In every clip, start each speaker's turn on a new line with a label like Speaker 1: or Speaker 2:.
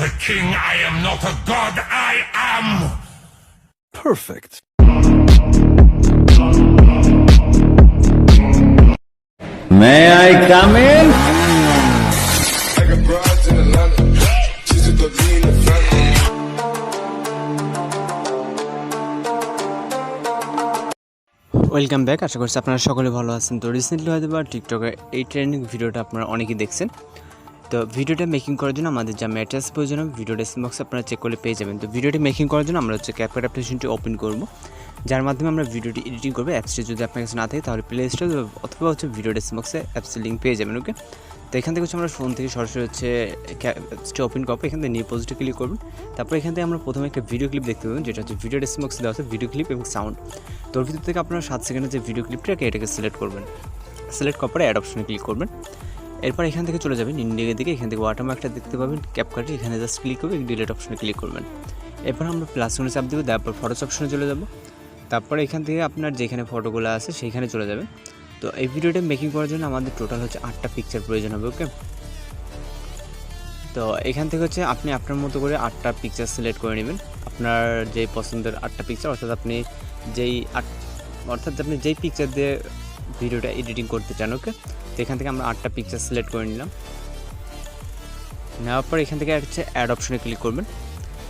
Speaker 1: a king, I am not a god, I am
Speaker 2: Perfect.
Speaker 3: May I come in?
Speaker 4: I got broads in Atlanta. She's a good in the family.
Speaker 5: Welcome back. আশা করছি আপনারা সকলে ভালো আছেন। তো recently হয়তো বা টিকটকে এই ট্রেন্ডিং ভিডিওটা আপনারা অনেকেই দেখছেন। তো ভিডিওটা মেকিং করার জন্য আমাদের যা ম্যাটেরিয়ালস প্রয়োজন হবে ভিডিও ডেসক্রিপশন বক্সে আপনারা চেক করলে পেয়ে যাবেন। তো ভিডিওটি মেকিং করার জন্য আমরা হচ্ছে ক্যাপকাট অ্যাপ্লিকেশনটি ওপেন করব, যার মাধ্যমে আমরা ভিডিওটি এডিটিং করবো। অ্যাপসটি যদি আপনার কাছে না থাকে তাহলে প্লে স্টোর অথবা হচ্ছে ভিডিও ডেসক্রিপশন বক্সে অ্যাপসের লিঙ্ক পেয়ে যাবেন। ওকে, তো এখান থেকে হচ্ছে আমরা ফোন থেকে সরাসরি হচ্ছে অ্যাপসটি ওপেন করবো। এখান থেকে নিউ পজিটিভ ক্লিক করবেন। তারপর এখান থেকে আমরা প্রথমে একটা ভিডিও ক্লিপ দেখতে পাবেন, যেটা হচ্ছে ভিডিও ডেসক্রিপশন বক্সে দেওয়া আছে ভিডিও ক্লিপ এবং সাউন্ড। তোর ভিতর থেকে আপনারা 7 সেকেন্ডের যে ভিডিও ক্লিপটাকে এটাকে সিলেক্ট করবেন। সিলেক্ট করার পরে অ্যাড অপশনে ক্লিক করবেন। এরপর এখান থেকে চলে যাবেন ইন্ডিয়ার দিকে। এখান থেকে ওয়াটারমার্কটা দেখতে পাবেন ক্যাপকাটে, এখানে জাস্ট ক্লিক করবে, ডিলিট অপশনে ক্লিক করবেন। এরপর আমরা প্লাস চিহ্নে চাপ দেবো, তারপর ফটোস অপশনে চলে যাব। তারপর এখান থেকে আপনার যেখানে ফটোগুলো আছে সেইখানে চলে যাবেন। তো এই ভিডিওটা মেকিং করার জন্য আমাদের টোটাল হচ্ছে 8টা পিকচার প্রয়োজন হবে। ওকে, তো এখান থেকে হচ্ছে আপনি আপনার মতো করে 8টা পিকচার সিলেক্ট করে নেবেন, আপনার যেই পছন্দের 8টা পিকচার, অর্থাৎ আপনি যেই পিকচার দিয়ে ভিডিওটা এডিটিং করতে চান। ওকে, তো এখান থেকে আমরা 8টা পিকচার সিলেক্ট করে নিলাম। নেওয়ার পর এখান থেকে হচ্ছে অ্যাড অপশনে ক্লিক করবেন।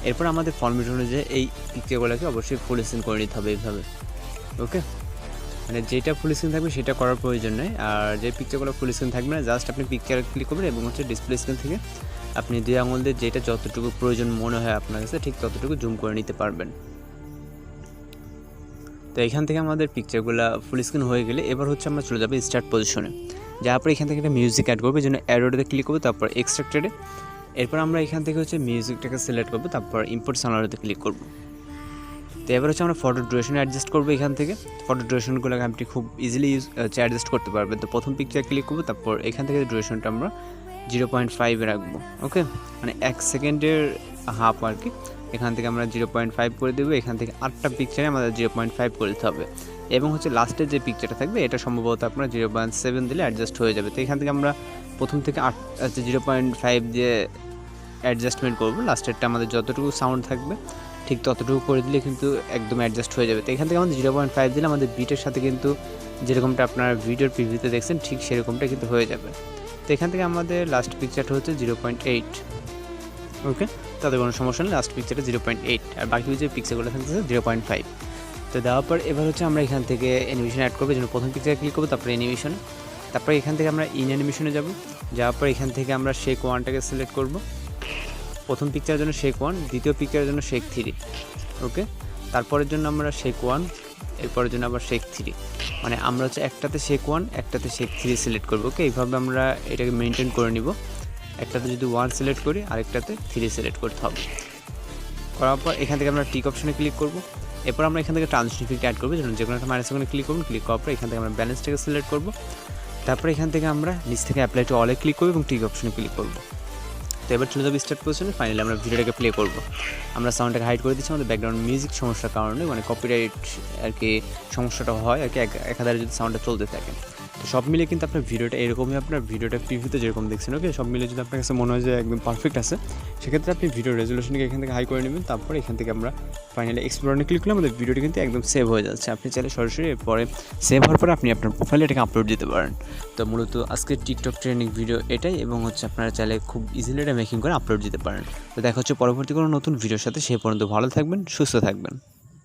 Speaker 5: এরপর আমাদের ফরম্যাট অনুযায়ী এই পিকচারগুলোকে অবশ্যই ফুল স্ক্রিন করে নিতে হবে এইভাবে। ওকে, মানে যেটা ফুল স্ক্রিন থাকবে সেটা করার প্রয়োজন নেই, আর যে পিকচারগুলো ফুল স্ক্রিন থাকবে না, জাস্ট আপনি পিকচারে ক্লিক করবেন এবং হচ্ছে ডিসপ্লে স্ক্রিন থেকে আপনি 2 আঙুল দিয়ে যেটা যতটুকু প্রয়োজন মনে হয় আপনার কাছে ঠিক ততটুকু জুম করে নিতে পারবেন। তো এখান থেকে আমাদের পিকচারগুলো ফুল স্ক্রিন হয়ে গেলে এবার হচ্ছে আমরা চলে যাবো স্টার্ট পজিশনে। যাওয়ার পর এখান থেকে একটা মিউজিক অ্যাড করবো, এই জন্য অ্যাডোতে ক্লিক করবো, তারপর এক্সট্রাক্টেডে। এরপর আমরা এখান থেকে হচ্ছে মিউজিকটাকে সিলেক্ট করবো, তারপর ইম্পোর্ট সাউন্ডে ক্লিক করবো। তো এবার হচ্ছে আমরা ফটো ডিউরেশন অ্যাডজাস্ট করবো। এখান থেকে ফটো ডিউরেশনগুলো আপনি খুব ইজিলি অ্যাডজাস্ট করতে পারবেন। তো প্রথম পিকচার ক্লিক করবো, তারপর এখান থেকে ডিউরেশনটা আমরা 0.5 রাখবো। ওকে, মানে 1 সেকেন্ডের হাফ আর কি। এখান থেকে আমরা 0.5 করে দেবো। এখান থেকে 8টা পিকচারে আমাদের 0.5 করে দিতে হবে, এবং হচ্ছে লাস্টের যে পিকচারটা থাকবে এটা সম্ভবত আপনার 0.7 দিলে অ্যাডজাস্ট হয়ে যাবে। তো এখান থেকে আমরা প্রথম থেকে 0.5 দিয়ে অ্যাডজাস্টমেন্ট করবো। লাস্টেরটা আমাদের যতটুকু সাউন্ড থাকবে ঠিক ততটুকু করে দিলে কিন্তু একদম অ্যাডজাস্ট হয়ে যাবে। তো এখান থেকে আমাদের 0.5 দিলে আমাদের বিটের সাথে কিন্তু যেরকমটা আপনার ভিডিওর প্রিভিউতে দেখছেন ঠিক সেরকমটা কিন্তু হয়ে যাবে। তো এখান থেকে আমাদের লাস্ট পিকচারটা হচ্ছে 0.8। ওকে, তাদের কোনো সমস্যা নেই, লাস্ট পিকচারটা 0.8, আর বাকি যে পিকচারগুলো থাকতেছে 0.5। তো দেওয়ার পর এবার হচ্ছে আমরা এখান থেকে অ্যানিমেশন অ্যাড করবো, যেন প্রথম পিকচারে ক্লিক করবো, তারপরে অ্যানিমেশন। তারপরে এখান থেকে আমরা ইন অ্যানিমেশনে যাব। যাওয়ার পর এখান থেকে আমরা শেক 1টাকে সিলেক্ট করব। প্রথম পিকচারের জন্য শেক 1, দ্বিতীয় পিকচারের জন্য শেক 3। ওকে, তারপরের জন্য আমরা শেক 1, এরপরের জন্য আবার শেক 3, মানে আমরা হচ্ছে একটাতে শেক 1 একটাতে শেক 3 সিলেক্ট করবো। ওকে, এইভাবে আমরা এটাকে মেনটেন করে নিব। একটাতে যদি 1 সিলেক্ট করি আরেকটাতে 3 সিলেক্ট করতে হবে। করার পর এখান থেকে আমরা টিক অপশনে ক্লিক করব। এরপর আমরা এখান থেকে ট্রানজিশন ইফেক্ট অ্যাড করবো, যেমন যে কোনো একটা মাইনাস ওখানে ক্লিক করুন। ক্লিক করার পর এখান থেকে আমরা ব্যালেন্সটাকে সিলেক্ট করব। তারপর এখান থেকে আমরা নিচ থেকে অ্যাপ্লাই টু অলে ক্লিক করবো এবং টিক অপশনে ক্লিক করব। তো এবার চলে যাবো স্টার্ট পজিশনে। ফাইনালি আমরা ভিডিওটাকে প্লে করব। আমরা সাউন্ডটাকে হাইড করে দিচ্ছি, আমাদের ব্যাকগ্রাউন্ড মিউজিক সমস্যার কারণে, মানে কপিরাইট আর কি সমস্যাটা হয় আর কি, একাধারে যদি সাউন্ডটা চলতে থাকে। তো সব মিলে কিন্তু আপনার ভিডিওটা এরকমই, আপনার ভিডিওটা প্রিভিউতে যেরকম দেখছেন। ওকে, সব মিলে যদি আপনার কাছে মনে হয় যে একদম পারফেক্ট আছে, সেক্ষেত্রে আপনি ভিডিও রেজলিউশনকে এখান থেকে হাই করে নেবেন। তারপর এখান থেকে আমরা ফাইনালি এক্সপ্লোরে ক্লিক করলে আমাদের ভিডিওটি কিন্তু একদম সেভ হয়ে যাচ্ছে। আপনি চাইলে সরাসরি এরপরে সেভ হওয়ার পরে আপনি আপনার প্রোফাইলে এটাকে আপলোড দিতে পারেন। তো মূলত আজকের টিকটক ট্রেন্ডিং ভিডিও এটাই, এবং হচ্ছে আপনারা চাইলে খুব ইজিলি এটা মেকিং করে আপলোড দিতে পারেন। তো দেখা হচ্ছে পরবর্তী কোনো নতুন ভিডিওর সাথে। সেই পর্যন্ত ভালো থাকবেন, সুস্থ থাকবেন।